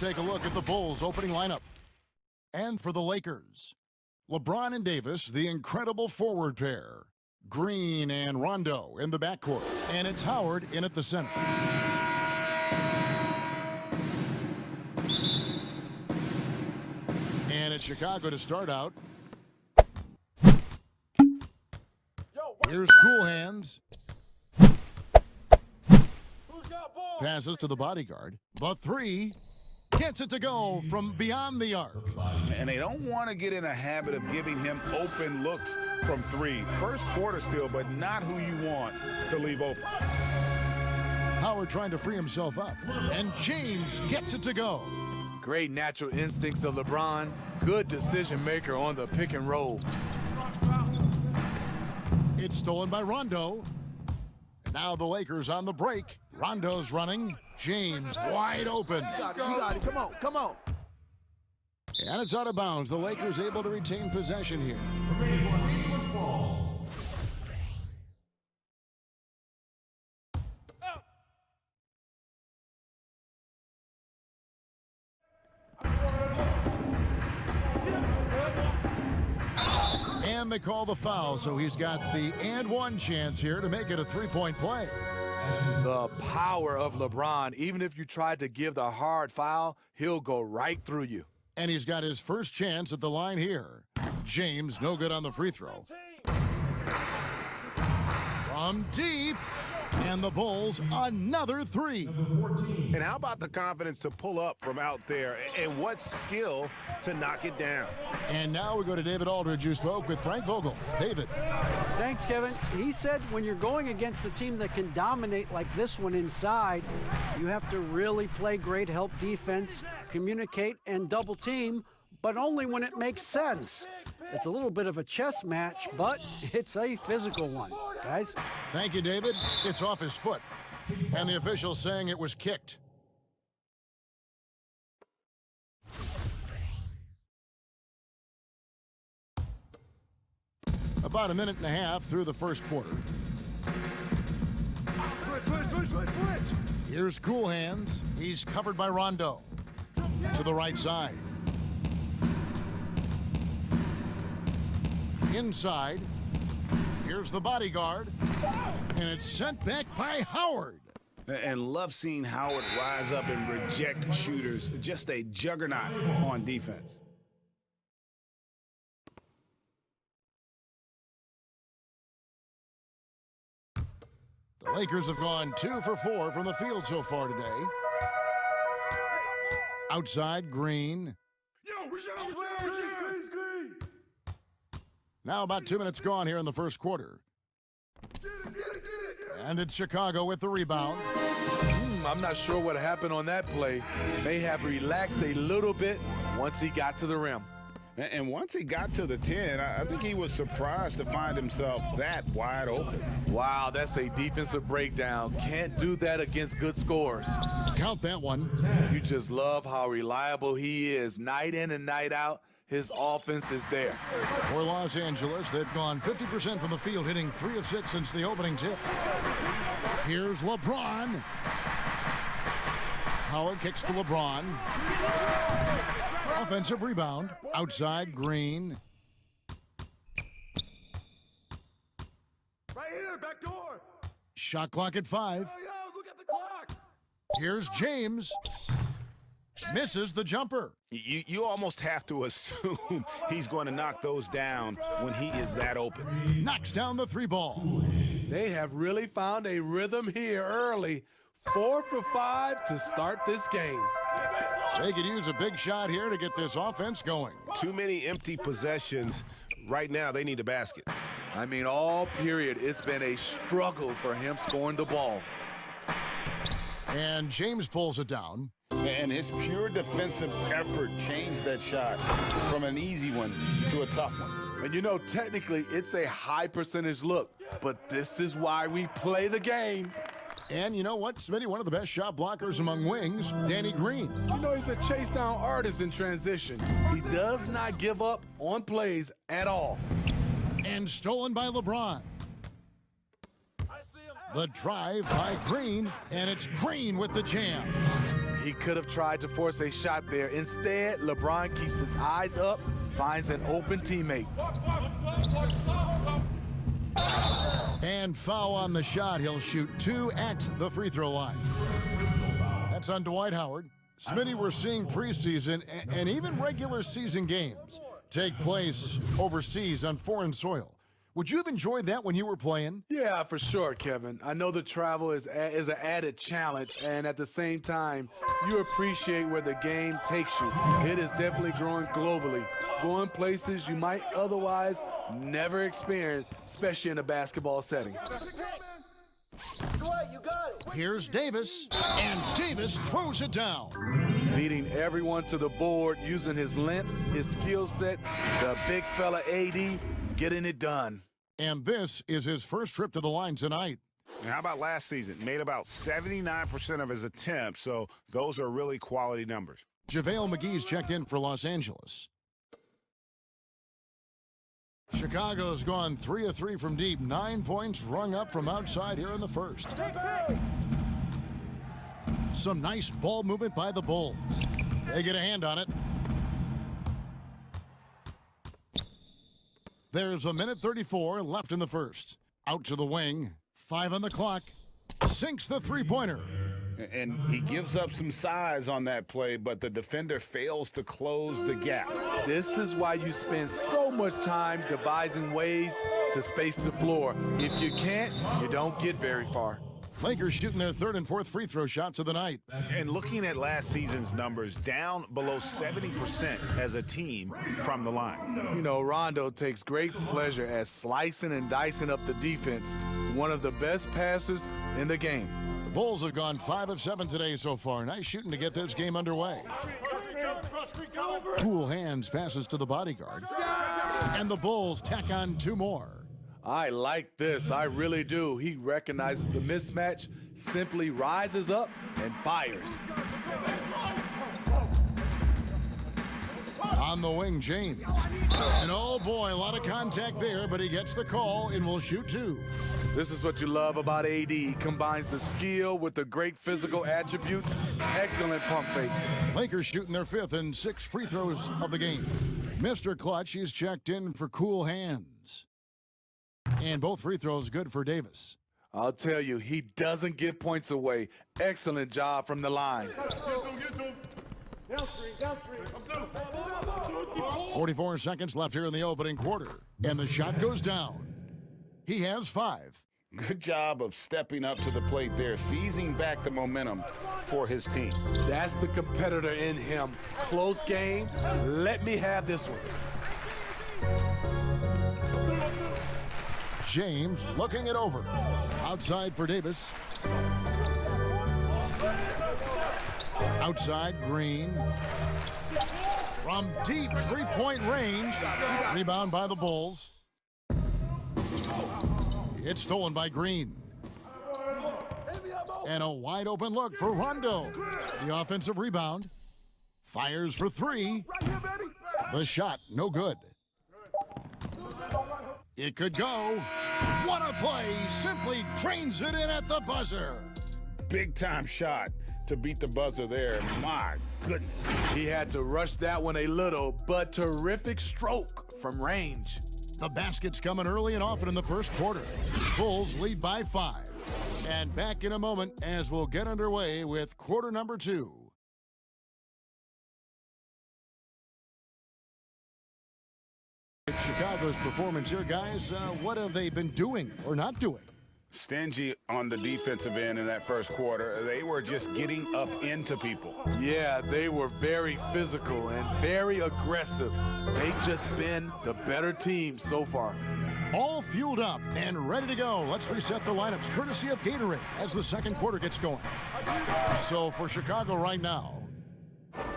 take a look at the Bulls' opening lineup. And for the Lakers, LeBron and Davis, the incredible forward pair. Green and Rondo in the backcourt. And it's Howard in at the center. And it's Chicago to start out. Here's Cool Hands. Passes to the bodyguard. The three gets it to go from beyond the arc. And they don't want to get in a habit of giving him open looks from three. First quarter still, but not who you want to leave open. Howard trying to free himself up. And James gets it to go. Great natural instincts of LeBron. Good decision maker on the pick and roll. It's stolen by Rondo. And now the Lakers on the break. Rondo's running. James wide open. You got it. Come on, come on. And it's out of bounds. The Lakers able to retain possession here. And they call the foul, so he's got the and one chance here to make it a three-point play. The power of LeBron. Even if you tried to give the hard foul, he'll go right through you. And he's got his first chance at the line here. James, no good on the free throw. From deep. And the Bulls, another three. And how about the confidence to pull up from out there? And what skill to knock it down? And now we go to David Aldridge, who spoke with Frank Vogel. David. Thanks, Kevin. He said when you're going against a team that can dominate like this one inside, you have to really play great help defense, communicate, and double team, but only when it makes sense. It's a little bit of a chess match, but it's a physical one, guys. Thank you, David. It's off his foot, and the official's saying it was kicked. About a minute and a half through the first quarter. Switch. Here's Cool Hands. He's covered by Rondo. To the right side. Inside. Here's the bodyguard. And it's sent back by Howard. And love seeing Howard rise up and reject shooters. Just a juggernaut on defense. The Lakers have gone 2 for 4 from the field so far today. Outside, Green. Screen. Now about 2 minutes gone here in the first quarter. And it's Chicago with the rebound. I'm not sure what happened on that play. May have relaxed a little bit once he got to the rim. And once he got to the 10, I think he was surprised to find himself that wide open. Wow, that's a defensive breakdown. Can't do that against good scores. Count that one. You just love how reliable he is. Night in and night out, his offense is there. For Los Angeles, they've gone 50% from the field, hitting 3 of 6 since the opening tip. Here's LeBron. Howard kicks to LeBron. Offensive rebound. Outside, Green. Right here, back door. Shot clock at 5. Yo, look at the clock. Here's James. Misses the jumper. You almost have to assume he's going to knock those down when he is that open. Knocks down the 3 ball. They have really found a rhythm here early. 4 for 5 to start this game. They could use a big shot here to get this offense going. Too many empty possessions. Right now, they need a basket. I mean, all period, it's been a struggle for him scoring the ball. And James pulls it down. And his pure defensive effort changed that shot from an easy one to a tough one. And you know, technically, it's a high percentage look, but this is why we play the game. And you know what, Smitty? One of the best shot blockers among wings, Danny Green. You know, he's a chase down artist in transition. He does not give up on plays at all. And stolen by LeBron. The drive by Green, and it's Green with the jam. he could have tried to force a shot there. Instead, LeBron keeps his eyes up, finds an open teammate. And foul on the shot. He'll shoot 2 at the free throw line. That's on Dwight Howard. Smitty, we're seeing preseason and even regular season games take place overseas on foreign soil. Would you have enjoyed that when you were playing? Yeah, for sure, Kevin. I know the travel is an added challenge, and at the same time, you appreciate where the game takes you. It is definitely growing globally, going places you might otherwise never experience, especially in a basketball setting. Here's Davis, and Davis throws it down. Beating everyone to the board, using his length, his skill set, the big fella AD, getting it done. And this is his first trip to the line tonight. And how about last season? Made about 79% of his attempts, so those are really quality numbers. JaVale McGee's checked in for Los Angeles. Chicago's gone 3 of 3 from deep. 9 points rung up from outside here in the first. Some nice ball movement by the Bulls. They get a hand on it. There's 1:34 left in the first. Out to the wing. 5 on the clock. Sinks the three-pointer. And he gives up some size on that play, but the defender fails to close the gap. This is why you spend so much time devising ways to space the floor. If you can't, you don't get very far. Lakers shooting their 3rd and 4th free throw shots of the night. And looking at last season's numbers, down below 70% as a team from the line. You know, Rondo takes great pleasure at slicing and dicing up the defense. One of the best passers in the game. The Bulls have gone 5 of 7 today so far. Nice shooting to get this game underway. Cool hands passes to the bodyguard. And the Bulls tack on 2 more. I like this, I really do. He recognizes the mismatch, simply rises up and fires. On the wing, James. And oh boy, a lot of contact there, but he gets the call and will shoot 2. This is what you love about AD. He combines the skill with the great physical attributes. Excellent pump fake. Lakers shooting their 5th and 6th free throws of the game. Mr. Clutch, he's checked in for cool hands. And both free throws good for Davis. I'll tell you, he doesn't give points away. Excellent job from the line. 44 seconds left here in the opening quarter. And the shot goes down. He has 5. Good job of stepping up to the plate there, seizing back the momentum for his team. That's the competitor in him. Close game. Let me have this one. James looking it over. Outside for Davis. Outside, Green. From deep three-point range. Rebound by the Bulls. It's stolen by Green. And a wide open look for Rondo. The offensive rebound. Fires for 3. The shot, no good. It could go. What a play. Simply drains it in at the buzzer. Big time shot to beat the buzzer there. My goodness. He had to rush that one a little, but terrific stroke from range. The basket's coming early and often in the first quarter. Bulls lead by 5. And back in a moment as we'll get underway with quarter number 2. Chicago's performance here, guys. What have they been doing or not doing? Stingy on the defensive end in that first quarter. They were just getting up into people. Yeah, they were very physical and very aggressive. They've just been the better team so far. All fueled up and ready to go. Let's reset the lineups courtesy of Gatorade as the second quarter gets going. So for Chicago right now,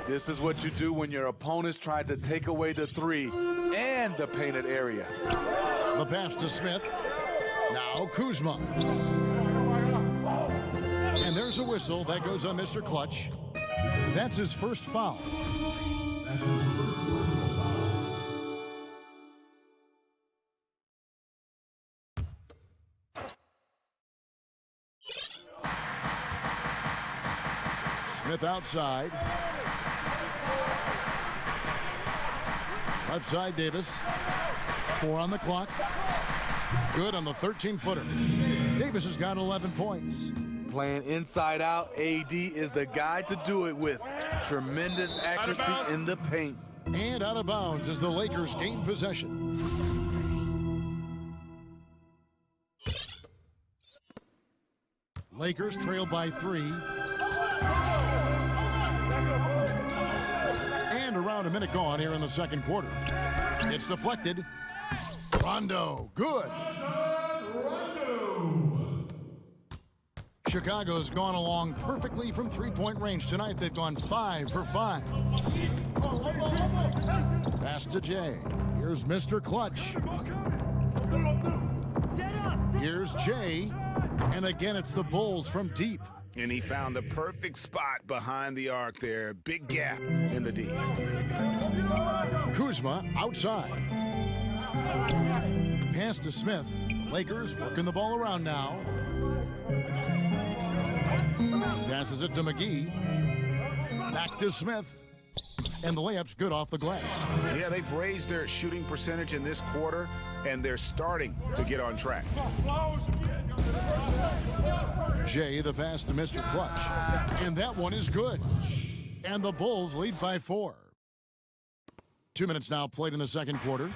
this is what you do when your opponents try to take away the 3 and the painted area. the pass to Smith. Now Kuzma. And there's a whistle that goes on Mr. Clutch. That's his first foul. Smith outside. Left side, Davis. 4 on the clock. Good on the 13-footer. Davis has got 11 points. Playing inside out, AD is the guy to do it with. Tremendous accuracy in the paint. And out of bounds as the Lakers gain possession. Lakers trail by 3. And around a minute gone here in the second quarter. It's deflected. Rondo, good. Chicago's gone along perfectly from three-point range. Tonight they've gone 5 for 5. Pass to Jay. Here's Mr. Clutch. Here's Jay. And again, it's the Bulls from deep. And he found the perfect spot behind the arc there. Big gap in the D. Kuzma outside. Pass to Smith. The Lakers working the ball around now. Passes it to McGee. Back to Smith. And the layup's good off the glass. Yeah, they've raised their shooting percentage in this quarter, and they're starting to get on track. Jay, the pass to Mr. Clutch. And that one is good. And the Bulls lead by 4. 2 minutes now played in the second quarter.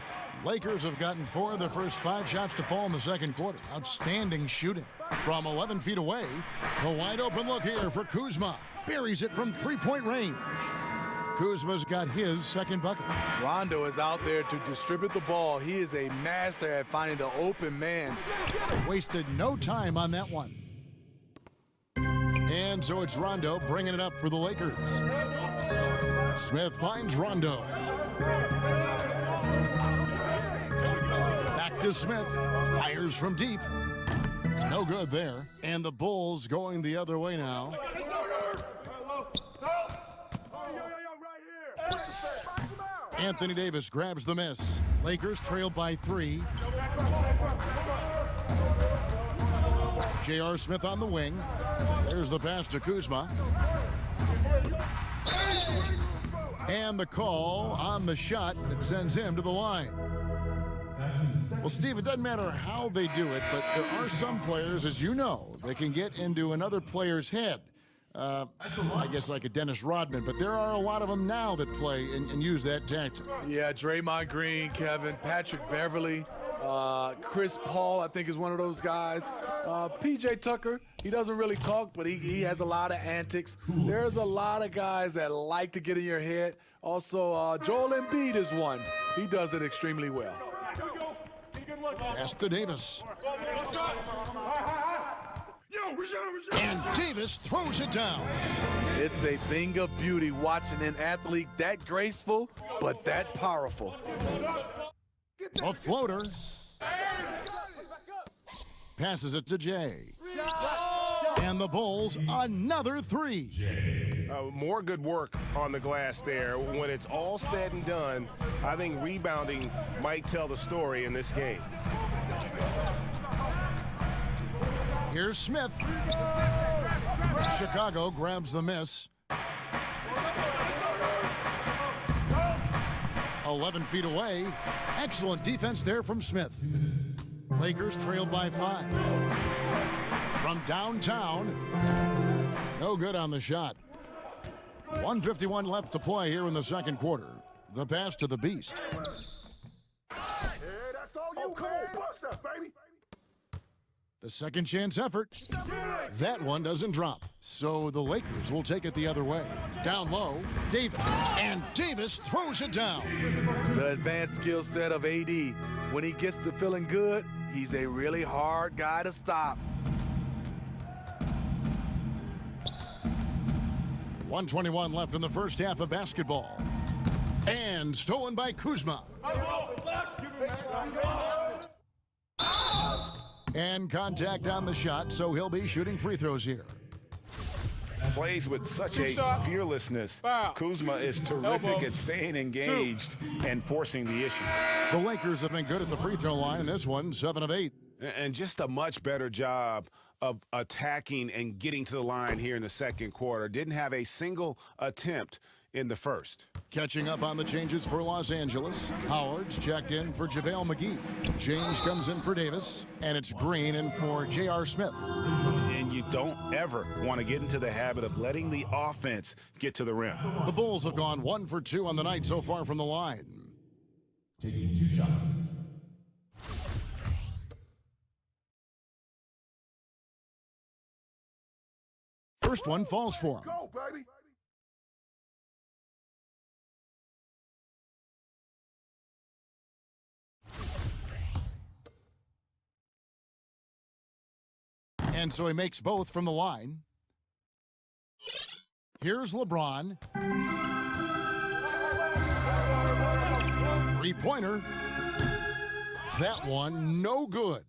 Lakers have gotten 4 of their first 5 shots to fall in the second quarter. Outstanding shooting. From 11 feet away, the wide open look here for Kuzma. Buries it from three-point range. Kuzma's got his second bucket. Rondo is out there to distribute the ball. He is a master at finding the open man. Wasted no time on that one. And so it's Rondo bringing it up for the Lakers. Smith finds Rondo. Back to Smith. Fires from deep. No good there. And the Bulls going the other way now. Anthony Davis grabs the miss. Lakers trail by 3. J.R. Smith on the wing. There's the pass to Kuzma. And the call on the shot that sends him to the line. Well, Steve, it doesn't matter how they do it, but there are some players, as you know, that can get into another player's head. I guess like a Dennis Rodman, but there are a lot of them now that play and use that tactic. Yeah, Draymond Green, Kevin, Patrick Beverly, Chris Paul, I think is one of those guys. P.J. Tucker, he doesn't really talk, but he has a lot of antics. There's a lot of guys that like to get in your head. Also, Joel Embiid is one. He does it extremely well. Pass to Davis. And Davis throws it down. It's a thing of beauty watching an athlete that graceful, but that powerful. A floater. Passes it to Jay. And the Bulls, another 3. More good work on the glass there. When it's all said and done, I think rebounding might tell the story in this game. Here's Smith. Chicago grabs the miss. 11 feet away. Excellent defense there from Smith. Lakers trail by 5. From downtown. No good on the shot. 1:51 left to play here in the second quarter. The pass to the Beast. The second chance effort. That one doesn't drop. So the Lakers will take it the other way. Down low, Davis. And Davis throws it down. The advanced skill set of AD. When he gets to feeling good, he's a really hard guy to stop. 1:21 left in the first half of basketball. And stolen by Kuzma. And contact on the shot, so he'll be shooting free throws here. Plays with such a fearlessness. Kuzma is terrific at staying engaged and forcing the issue. The Lakers have been good at the free throw line in this one, 7 of 8. And just a much better job of attacking and getting to the line here in the second quarter. Didn't have a single attempt in the first. Catching up on the changes for Los Angeles. Howard's checked in for JaVale McGee. James comes in for Davis, and it's Green in for J.R. Smith. And you don't ever want to get into the habit of letting the offense get to the rim. The Bulls have gone 1 for 2 on the night so far from the line. Taking 2 shots. First one falls for him. Go, baby. And so he makes both from the line. Here's LeBron. Three-pointer. That one, no good.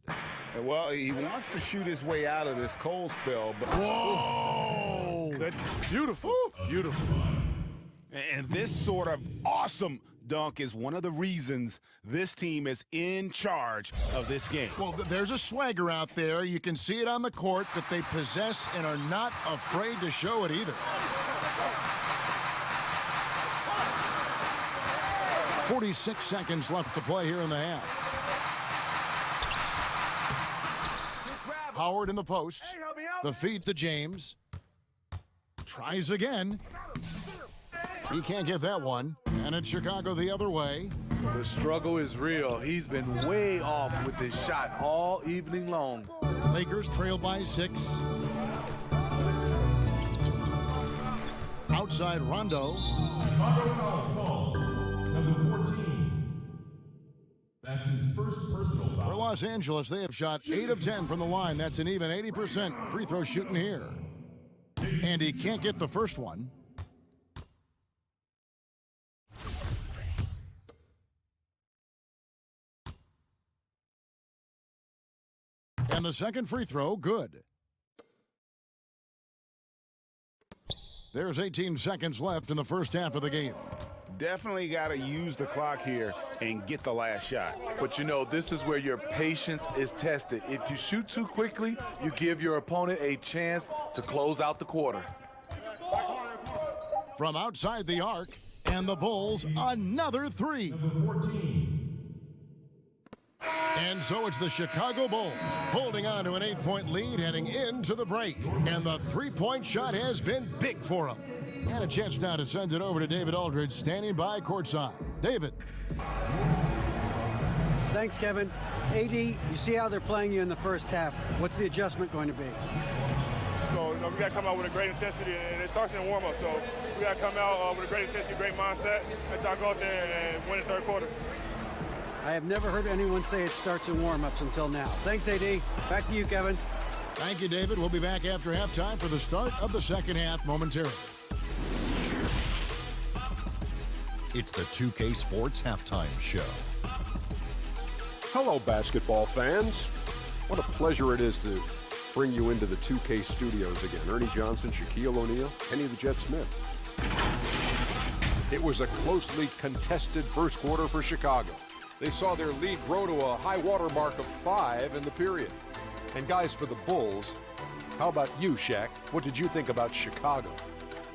Well, he wants to shoot his way out of this cold spell, but Whoa! good. Beautiful. Beautiful. And this sort of awesome dunk is one of the reasons this team is in charge of this game. Well, there's a swagger out there. You can see it on the court that they possess and are not afraid to show it either. 46 seconds left to play here in the half. Howard in the post. The feed to James. Tries again. He can't get that one. And it's Chicago the other way. The struggle is real. He's been way off with his shot all evening long. Lakers trail by 6. Outside Rondo. Chicago foul call. Number 14. That's his first personal For foul. Los Angeles, they have shot 8 of 10 from the line. That's an even 80% free throw shooting here. And he can't get the first one. And the second free throw, good. There's 18 seconds left in the first half of the game. Definitely got to use the clock here and get the last shot. But you know, this is where your patience is tested. If you shoot too quickly, you give your opponent a chance to close out the quarter. From outside the arc, and the Bulls, another 3. Number 14. And so it's the Chicago Bulls holding on to an 8-point lead heading into the break. And the three-point shot has been big for them. And a chance now to send it over to David Aldridge, standing by courtside. David. Thanks, Kevin. AD, you see how they're playing you in the first half. What's the adjustment going to be? So, we got to come out with a great intensity, and it starts in the warm-up. So we got to come out with a great intensity, great mindset, and try to go out there and win the third quarter. I have never heard anyone say it starts in warm-ups until now. Thanks, AD. Back to you, Kevin. Thank you, David. We'll be back after halftime for the start of the second half momentarily. It's the 2K Sports Halftime Show. Hello, basketball fans. What a pleasure it is to bring you into the 2K studios again. Ernie Johnson, Shaquille O'Neal, Kenny the Jet Smith. It was a closely contested first quarter for Chicago. They saw their lead grow to a high water mark of 5 in the period. And guys, for the Bulls, how about you, Shaq? What did you think about Chicago?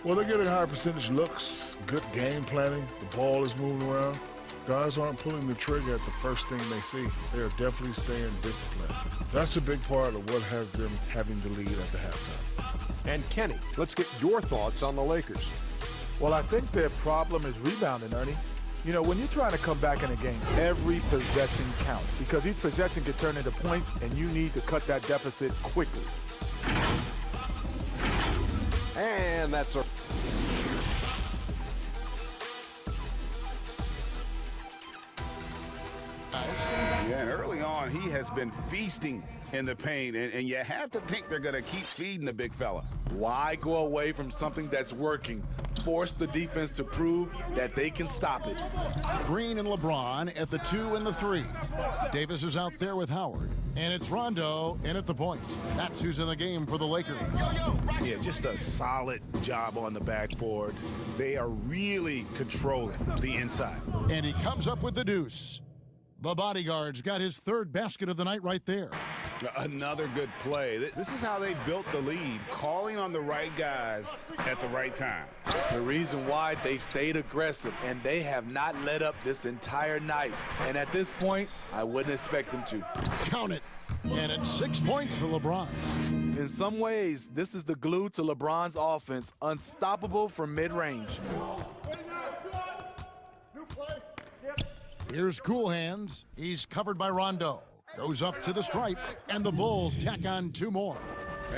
Well, they're getting higher percentage looks, good game planning. The ball is moving around. Guys aren't pulling the trigger at the first thing they see. They are definitely staying disciplined. That's a big part of what has them having the lead at the halftime. And Kenny, let's get your thoughts on the Lakers. Well, I think their problem is rebounding, Ernie. You know, when you're trying to come back in a game, every possession counts because each possession can turn into points, and you need to cut that deficit quickly. And that's a... Yeah, and early on, he has been feasting in the paint, and you have to think they're going to keep feeding the big fella. Why go away from something that's working? Force the defense to prove that they can stop it. Green and LeBron at the 2 and the 3. Davis is out there with Howard. And it's Rondo in at the point. That's who's in the game for the Lakers. Yeah, just a solid job on the backboard. They are really controlling the inside. And he comes up with the deuce. The bodyguard's got his third basket of the night right there. Another good play. This is how they built the lead, calling on the right guys at the right time. The reason why they stayed aggressive, and they have not let up this entire night. And at this point, I wouldn't expect them to. Count it. And it's 6 points for LeBron. In some ways, this is the glue to LeBron's offense, unstoppable from mid-range. Here's Cool Hands. He's covered by Rondo. Goes up to the stripe, and the Bulls tack on 2 more.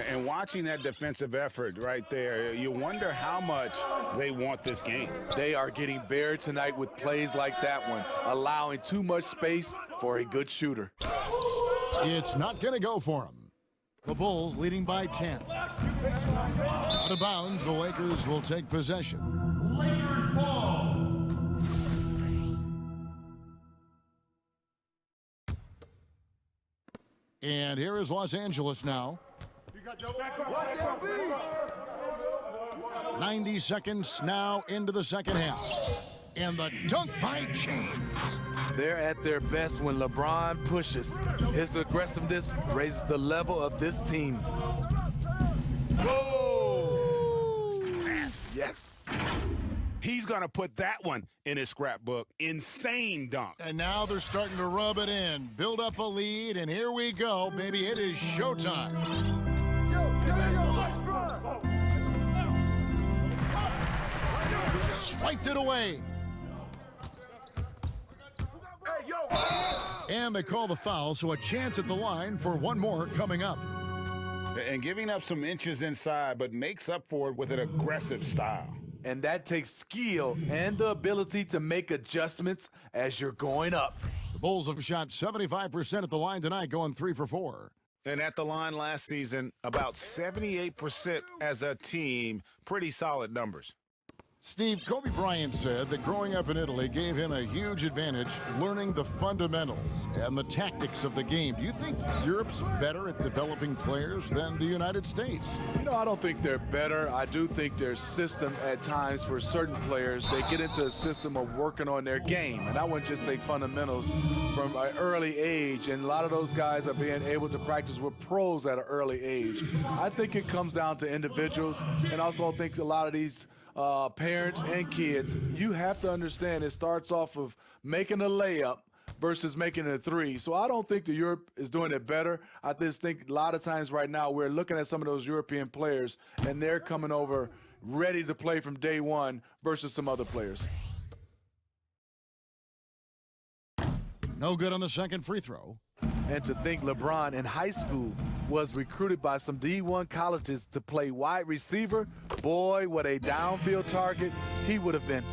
And watching that defensive effort right there, you wonder how much they want this game. They are getting buried tonight with plays like that one, allowing too much space for a good shooter. It's not going to go for him. The Bulls leading by 10. Out of bounds, the Lakers will take possession. Lakers ball. And here is Los Angeles now. 90 seconds now into the second half. And the dunk by James. They're at their best when LeBron pushes. His aggressiveness raises the level of this team. Whoa! Yes. He's going to put that one in his scrapbook. Insane dunk. And now they're starting to rub it in, build up a lead, and here we go, baby. It is showtime. Swiped it away. And they call the foul, so a chance at the line for one more coming up. And giving up some inches inside, but makes up for it with an aggressive style. And that takes skill and the ability to make adjustments as you're going up. The Bulls have shot 75% at the line tonight, going 3 for 4. And at the line last season, about 78% as a team. Pretty solid numbers. Steve, Kobe Bryant said that growing up in Italy gave him a huge advantage learning the fundamentals and the tactics of the game. Do you think Europe's better at developing players than the United States? No, I don't think they're better. I do think their system at times for certain players, they get into a system of working on their game. And I wouldn't just say fundamentals from an early age. And a lot of those guys are being able to practice with pros at an early age. I think it comes down to individuals. And also I think a lot of these parents and kids, you have to understand it starts off of making a layup versus making a 3. So I don't think that Europe is doing it better. I just think a lot of times right now we're looking at some of those European players and they're coming over ready to play from day one versus some other players. No good on the second free throw. And to think LeBron in high school was recruited by some D1 colleges to play wide receiver, boy, what a downfield target he would have been.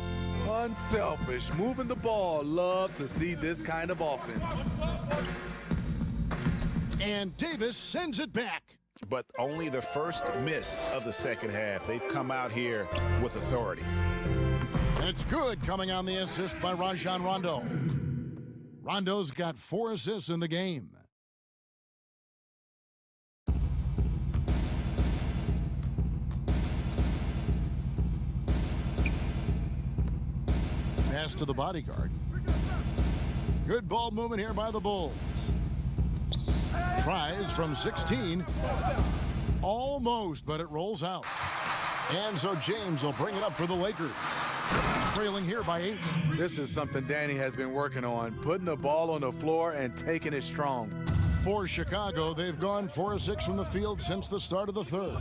Unselfish, moving the ball. Love to see this kind of offense. And Davis sends it back. But only the first miss of the second half. They've come out here with authority. It's good coming on the assist by Rajon Rondo. Rondo's got 4 assists in the game. Pass to the bodyguard. Good ball movement here by the Bulls. Tries from 16. Almost, but it rolls out. And so James will bring it up for the Lakers. Trailing here by 8. This is something Danny has been working on, putting the ball on the floor and taking it strong. For Chicago, they've gone 4 of 6 from the field since the start of the third.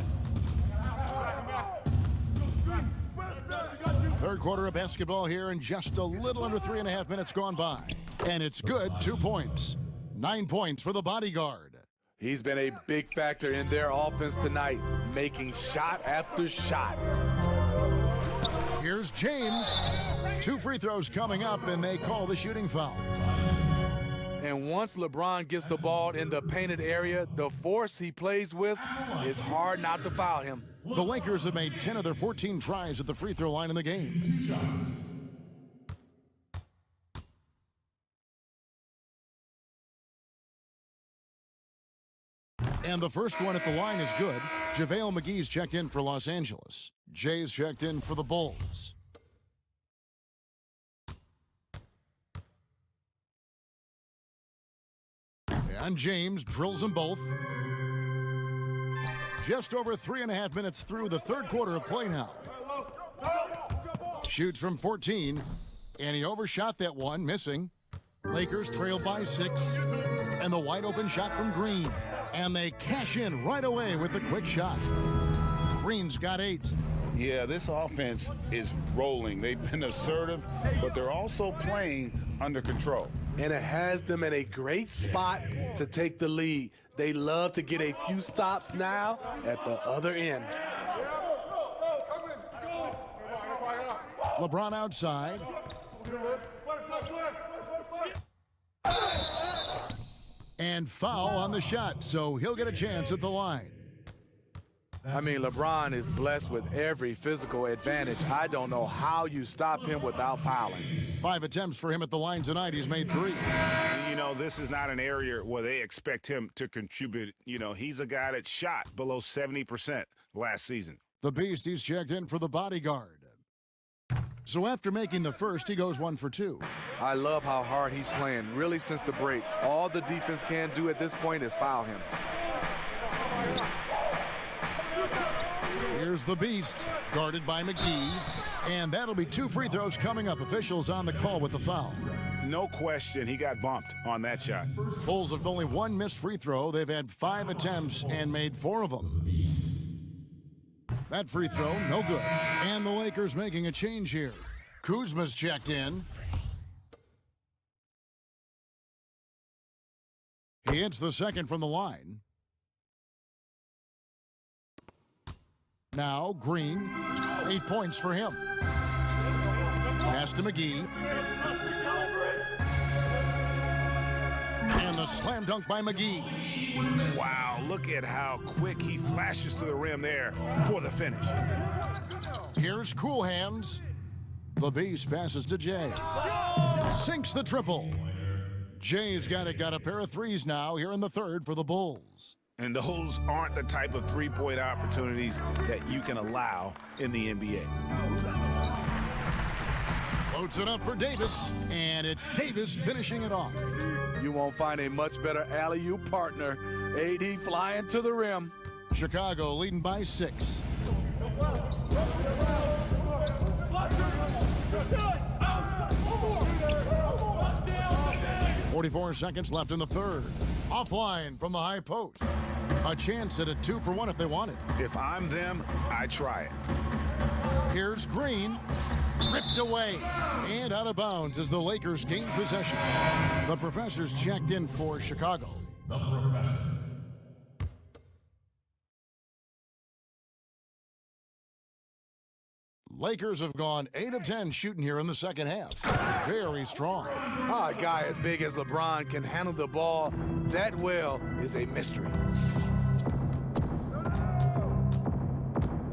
Third quarter of basketball here in just a little under 3.5 minutes gone by. And it's good, 2 points. 9 points for the bodyguard. He's been a big factor in their offense tonight, making shot after shot. Here's James. 2 free throws coming up, and they call the shooting foul. And once LeBron gets the ball in the painted area, the force he plays with, it's hard not to foul him. The Lakers have made 10 of their 14 tries at the free throw line in the game. 2 shots. And the first one at the line is good. JaVale McGee's checked in for Los Angeles. Jay's checked in for the Bulls. And James drills them both. Just over 3.5 minutes through the third quarter of play now. Shoots from 14, and he overshot that one, missing. Lakers trail by 6, and the wide open shot from Green. And they cash in right away with the quick shot. Green's got 8. Yeah, this offense is rolling. They've been assertive, but they're also playing under control. And it has them in a great spot to take the lead. They love to get a few stops now at the other end. LeBron outside. And foul on the shot, so he'll get a chance at the line. I mean, LeBron is blessed with every physical advantage. I don't know how you stop him without fouling. 5 attempts for him at the line tonight. He's made 3. You know, this is not an area where they expect him to contribute. You know, he's a guy that shot below 70% last season. The Beast, he's checked in for the bodyguard. So after making the first, he goes 1 for 2. I love how hard he's playing, really since the break. All the defense can do at this point is foul him. Here's the Beast, guarded by McGee. And that'll be 2 free throws coming up. Officials on the call with the foul. No question, he got bumped on that shot. Bulls have only 1 missed free throw. They've had 5 attempts and made 4 of them. That free throw, no good. And the Lakers making a change here. Kuzma's checked in. He hits the second from the line. Now Green, 8 points for him. Pass to McGee. And the slam dunk by McGee. Wow, look at how quick he flashes to the rim there for the finish. Here's Cool Hands. The Beast passes to Jay. Sinks the triple. Jay's got a pair of threes now here in the third for the Bulls. And those aren't the type of three-point opportunities that you can allow in the NBA. Loads it up for Davis, and it's Davis finishing it off. You won't find a much better alley-oop partner. AD flying to the rim. Chicago leading by 6. .44 seconds left in the third. Offline from the high post. A chance at a 2 for 1 if they want it. If I'm them, I try it. Here's Green. Ripped away and out of bounds as the Lakers gain possession. The Professor's checked in for Chicago. The Professor. Lakers have gone 8 of 10 shooting here in the second half. Very strong. A guy as big as LeBron can handle the ball that well is a mystery.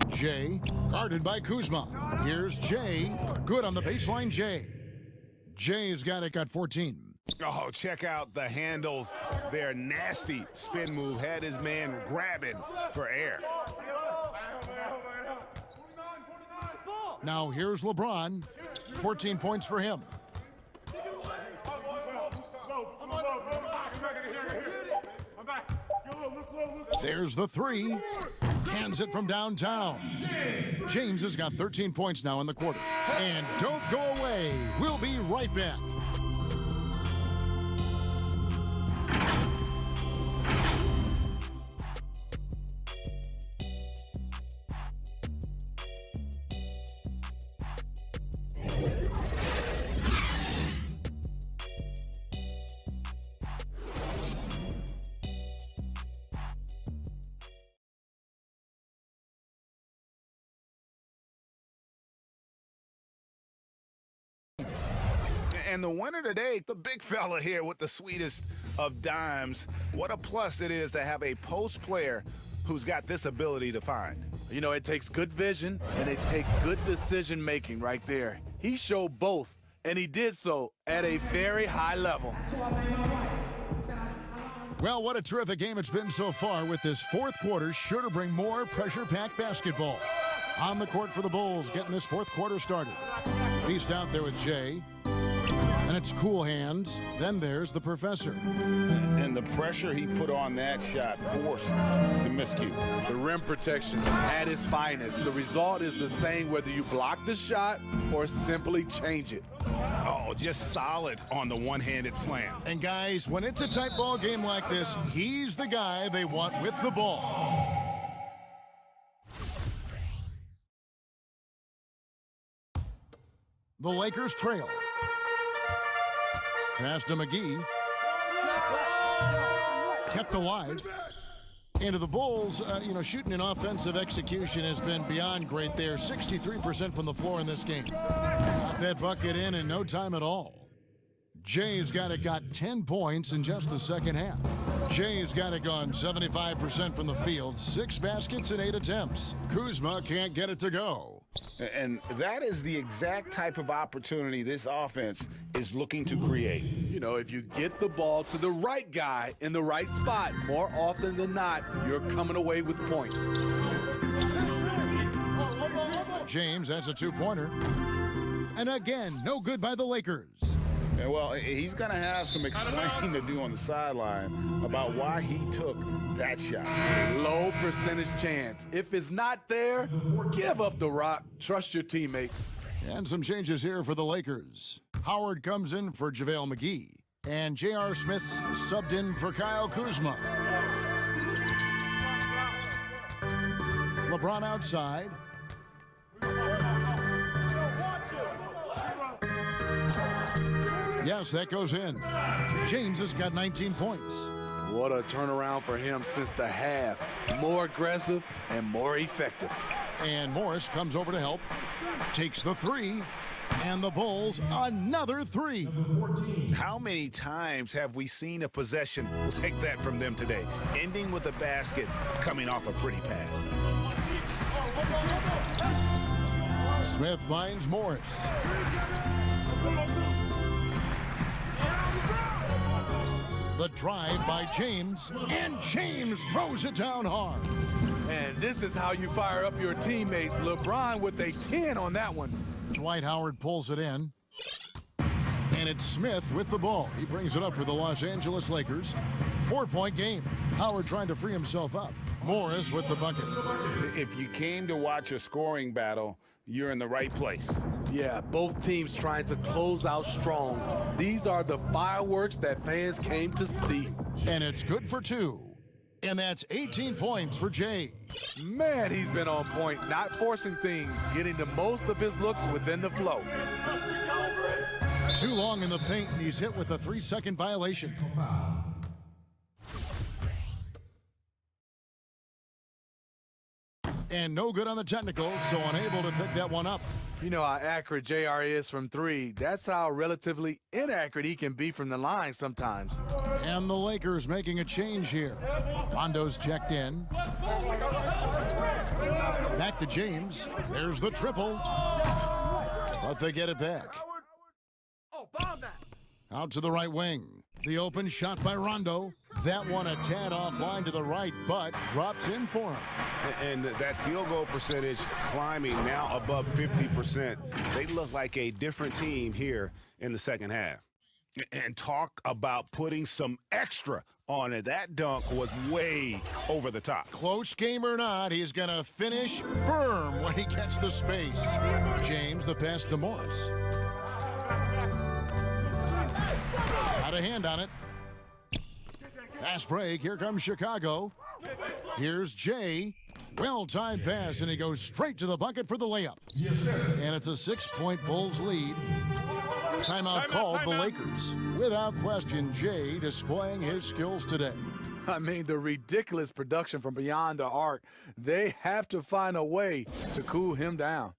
Jay, guarded by Kuzma. Here's Jay. Good on the baseline, Jay. Jay's got 14. Oh, check out the handles. Their nasty spin move had his man grabbing for air. Now here's LeBron. 14 points for him. There's the 3. Cans it from downtown. James has got 13 points now in the quarter. And don't go away. We'll be right back. And the winner today, the big fella here with the sweetest of dimes. What a plus it is to have a post player who's got this ability to find. You know, it takes good vision and it takes good decision making right there. He showed both, and he did so at a very high level. Well, what a terrific game it's been so far, with this fourth quarter sure to bring more pressure-packed basketball. On the court for the Bulls, getting this fourth quarter started. Beast out there with Jay. And Then it's cool hands. Then there's the professor. And the pressure he put on that shot forced the miscue. The rim protection at its finest. The result is the same whether you block the shot or simply change it. Oh, just solid on the one-handed slam. And guys, when it's a tight ball game like this, he's the guy they want with the ball. The Lakers trail. Pass to McGee. Kept alive. Into the Bulls, shooting an offensive execution has been beyond great there. 63% from the floor in this game. Got that bucket in no time at all. Jay's got 10 points in just the second half. Jay's got it gone 75% from the field, 6 baskets in 8 attempts. Kuzma can't get it to go. And that is the exact type of opportunity this offense is looking to create. You know, if you get the ball to the right guy in the right spot, more often than not, you're coming away with points. James has a 2-pointer. And again, no good by the Lakers. And well, he's going to have some explaining to do on the sideline about why he took that shot. Low percentage chance. If it's not there, give up the rock. Trust your teammates. And some changes here for the Lakers. Howard comes in for JaVale McGee. And J.R. Smith's subbed in for Kyle Kuzma. LeBron outside. Yes, that goes in. James has got 19 points. What a turnaround for him since the half. More aggressive and more effective. And Morris comes over to help. Takes the 3. And the Bulls, another 3. How many times have we seen a possession like that from them today? Ending with a basket, coming off a pretty pass. Smith finds Morris. The drive by James, and James throws it down hard. And this is how you fire up your teammates. LeBron with a 10 on that one. Dwight Howard pulls it in. And it's Smith with the ball. He brings it up for the Los Angeles Lakers. 4-point game. Howard trying to free himself up. Morris with the bucket. If you came to watch a scoring battle, you're in the right place. Yeah, both teams trying to close out strong. These are the fireworks that fans came to see. And it's good for 2. And that's 18 points for Jay. Man, he's been on point, not forcing things, getting the most of his looks within the flow. Too long in the paint, and he's hit with a 3-second violation. And no good on the technicals, so unable to pick that one up. You know how accurate JR is from 3. That's how relatively inaccurate he can be from the line sometimes. And the Lakers making a change here. Rondo's checked in. Back to James. There's the triple. But they get it back. Out to the right wing. The open shot by Rondo. That one a tad offline to the right, but drops in for him. And that field goal percentage climbing now above 50%. They look like a different team here in the second half. And talk about putting some extra on it. That dunk was way over the top. Close game or not, he's going to finish firm when he gets the space. James, the pass to Morris. Got a hand on it. Fast break. Here comes Chicago. Here's Jay. Well-timed pass, and he goes straight to the bucket for the layup. And it's a 6-point Bulls lead. Timeout called the Lakers. Without question, Jay displaying his skills today. I mean, the ridiculous production from beyond the arc. They have to find a way to cool him down.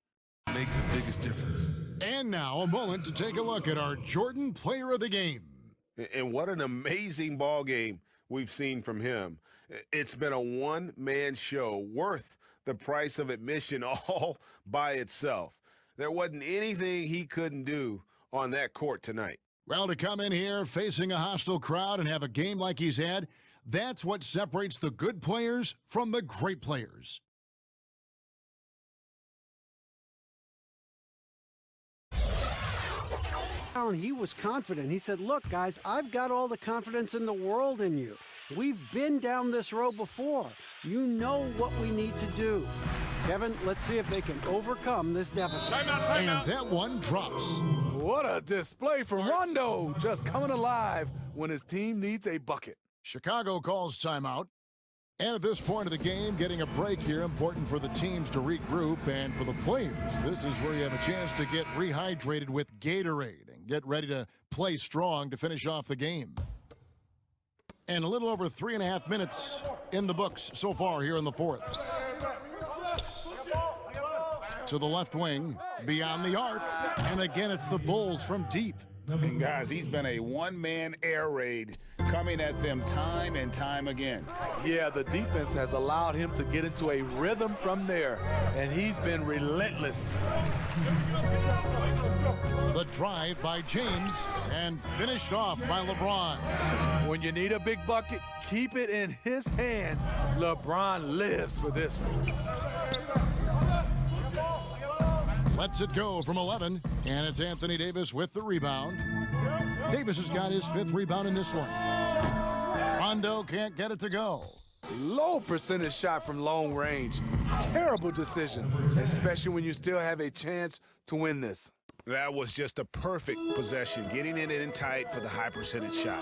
Make the biggest difference. And now a moment to take a look at our Jordan Player of the Game. And what an amazing ball game we've seen from him. It's been a one-man show worth the price of admission all by itself. There wasn't anything he couldn't do on that court tonight. Well, to come in here facing a hostile crowd and have a game like he's had, that's what separates the good players from the great players. He was confident. He said, look, guys, I've got all the confidence in the world in you. We've been down this road before. You know what we need to do. Kevin, let's see if they can overcome this deficit. And that one drops. What a display from Rondo, just coming alive when his team needs a bucket. Chicago calls timeout. And at this point of the game, getting a break here, important for the teams to regroup, and for the players, this is where you have a chance to get rehydrated with Gatorade and get ready to play strong to finish off the game. And a little over 3.5 minutes in the books so far here in the fourth. To the left wing, beyond the arc, and again it's the Bulls from deep. And guys, he's been a one-man air raid coming at them time and time again. Yeah, the defense has allowed him to get into a rhythm from there, and he's been relentless. The drive by James and finished off by LeBron. When you need a big bucket, keep it in his hands. LeBron lives for this one. Lets it go from 11, and it's Anthony Davis with the rebound. Davis has got his 5th rebound in this one. Rondo can't get it to go. Low percentage shot from long range. Terrible decision, especially when you still have a chance to win this. That was just a perfect possession, getting it in tight for the high percentage shot.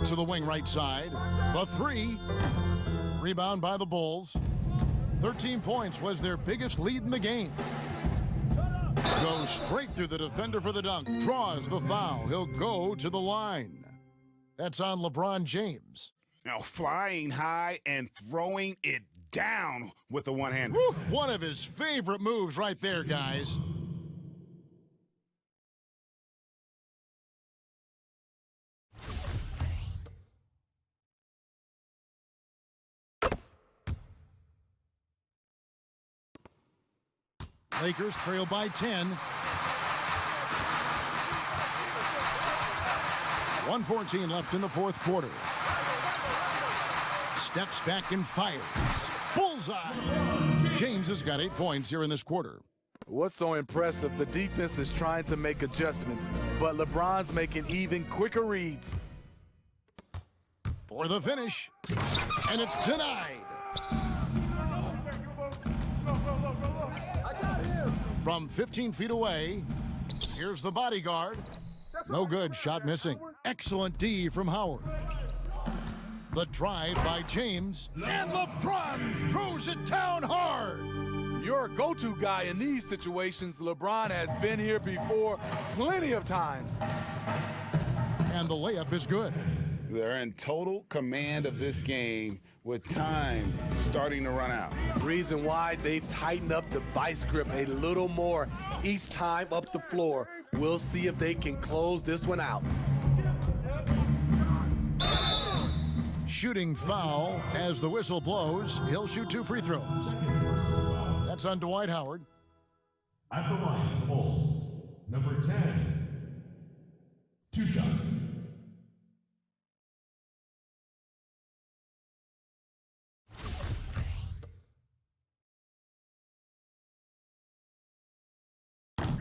To the wing right side, the 3. Rebound by the Bulls. 13 points was their biggest lead in the game. Goes straight through the defender for the dunk. Draws the foul. He'll go to the line. That's on LeBron James. Now flying high and throwing it down with the one-hander. One of his favorite moves right there, guys. Lakers trail by 10. 1:14 left in the fourth quarter. Steps back and fires. Bullseye! James has got 8 points here in this quarter. What's so impressive, the defense is trying to make adjustments, but LeBron's making even quicker reads. For the finish, and it's denied. From 15 feet away, here's the bodyguard. No good, shot missing. Excellent D from Howard. The drive by James, and LeBron throws it down hard. Your go-to guy in these situations, LeBron has been here before plenty of times. And the layup is good. They're in total command of this game with time starting to run out. Reason why they've tightened up the vice grip a little more each time up the floor. We'll see if they can close this one out. Shooting foul as the whistle blows. He'll shoot 2 free throws. That's on Dwight Howard. At the line for the Bulls, number 10. 2 shots.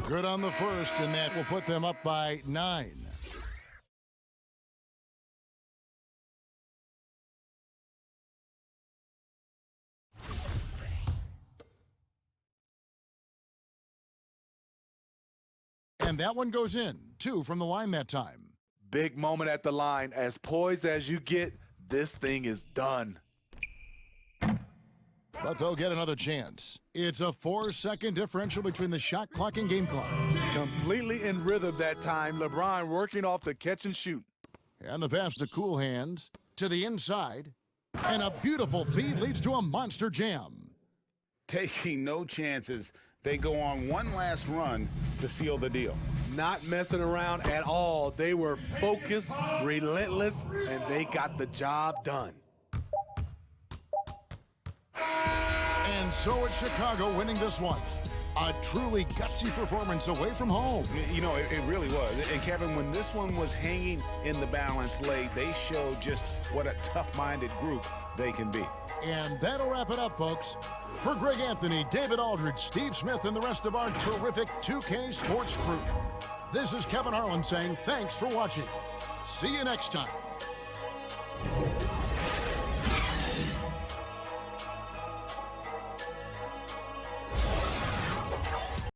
Good on the first, and that will put them up by 9. And that one goes in. 2 from the line that time. Big moment at the line. As poised as you get, this thing is done. But they'll get another chance. It's a 4-second differential between the shot clock and game clock. Completely in rhythm that time. LeBron working off the catch and shoot. And the pass to Cool Hands to the inside. And a beautiful feed leads to a monster jam. Taking no chances. They go on one last run to seal the deal. Not messing around at all. They were focused, relentless, and they got the job done. And so it's Chicago winning this one. A truly gutsy performance away from home. You know, it really was. And Kevin, when this one was hanging in the balance late, they showed just what a tough-minded group they can be. And that'll wrap it up, folks. For Greg Anthony, David Aldridge, Steve Smith, and the rest of our terrific 2K Sports crew, this is Kevin Harlan saying thanks for watching. See you next time.